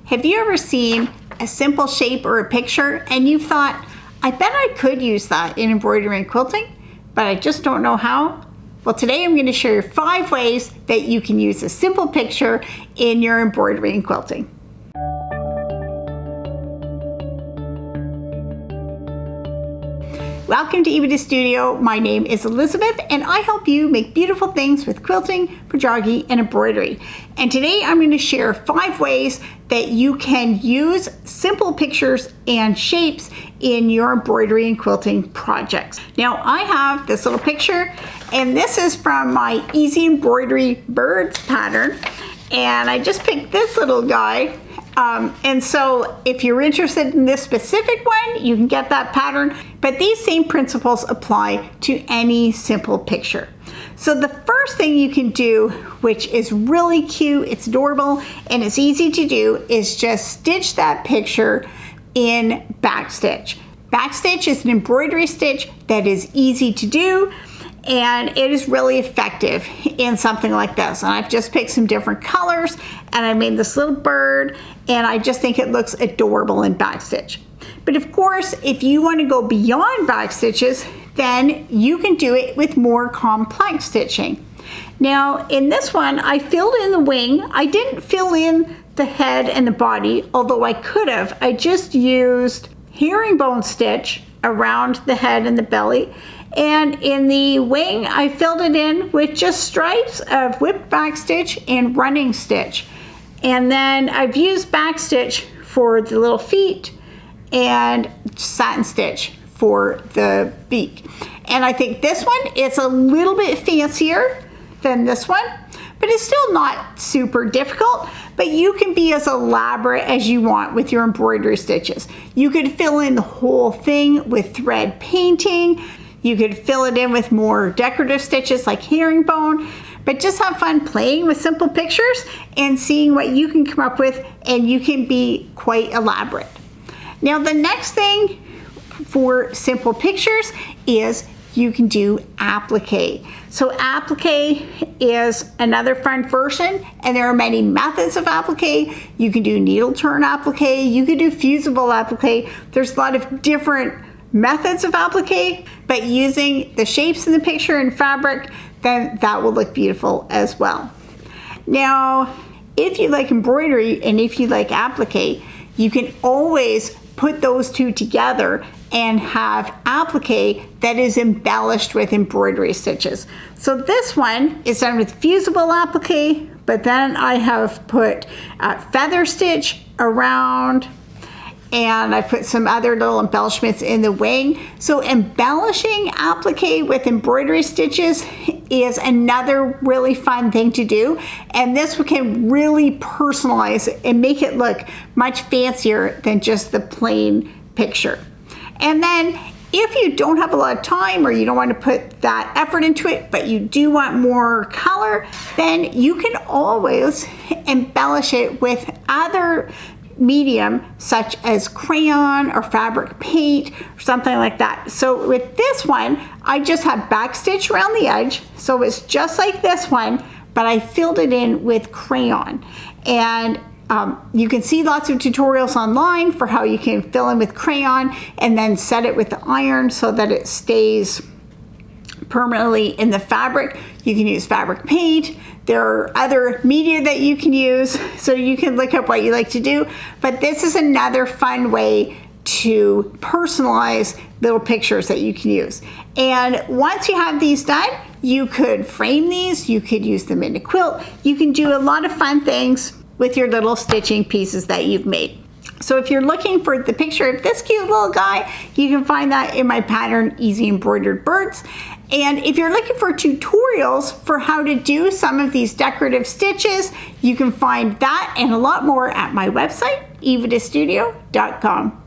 Have you ever seen a simple shape or a picture and you've thought, I bet I could use that in embroidery and quilting, but I just don't know how? Well, today I'm going to share 5 ways that you can use a simple picture in your embroidery and quilting. Welcome to Epida Studio. My name is Elizabeth and I help you make beautiful things with quilting, embroidery, and embroidery. And today I'm going to share 5 ways that you can use simple pictures and shapes in your embroidery and quilting projects. Now I have this little picture and this is from my Easy Embroidery Birds pattern, and I just picked this little guy. And so if you're interested in this specific one, you can get that pattern, but these same principles apply to any simple picture. So the first thing you can do, which is really cute, it's adorable, and it's easy to do, is just stitch that picture in backstitch. Backstitch is an embroidery stitch that is easy to do, and it is really effective in something like this. And I've just picked some different colors and I made this little bird, and I just think it looks adorable in backstitch. But of course, if you want to go beyond backstitches, then you can do it with more complex stitching. Now in this one, I filled in the wing. I didn't fill in the head and the body, although I could have. I just used herringbone stitch around the head and the belly. And in the wing, I filled it in with just stripes of whipped backstitch and running stitch. And then I've used backstitch for the little feet and satin stitch for the beak. And I think this one is a little bit fancier than this one, but it's still not super difficult. But you can be as elaborate as you want with your embroidery stitches. You could fill in the whole thing with thread painting. You could fill it in with more decorative stitches like herringbone, but just have fun playing with simple pictures and seeing what you can come up with, and you can be quite elaborate. Now the next thing for simple pictures is you can do applique. So applique is another fun version, and there are many methods of applique. You can do needle turn applique, you can do fusible applique. There's a lot of different methods of applique, but using the shapes in the picture and fabric, then that will look beautiful as well. Now, if you like embroidery and if you like applique, you can always put those two together and have applique that is embellished with embroidery stitches. So this one is done with fusible applique, but then I have put feather stitch around, and I put some other little embellishments in the wing. So embellishing applique with embroidery stitches is another really fun thing to do. And this can really personalize it and make it look much fancier than just the plain picture. And then if you don't have a lot of time or you don't want to put that effort into it, but you do want more color, then you can always embellish it with other medium such as crayon or fabric paint or something like that. So with this one, I just have backstitch around the edge, so it's just like this one, but I filled it in with crayon. And you can see lots of tutorials online for how you can fill in with crayon and then set it with the iron so that it stays permanently in the fabric. You can use fabric paint. There are other media that you can use, so you can look up what you like to do. But this is another fun way to personalize little pictures that you can use. And once you have these done, you could frame these, you could use them in a quilt. You can do a lot of fun things with your little stitching pieces that you've made. So if you're looking for the picture of this cute little guy, you can find that in my pattern, Easy Embroidered Birds. And if you're looking for tutorials for how to do some of these decorative stitches, you can find that and a lot more at my website, epidastudio.com.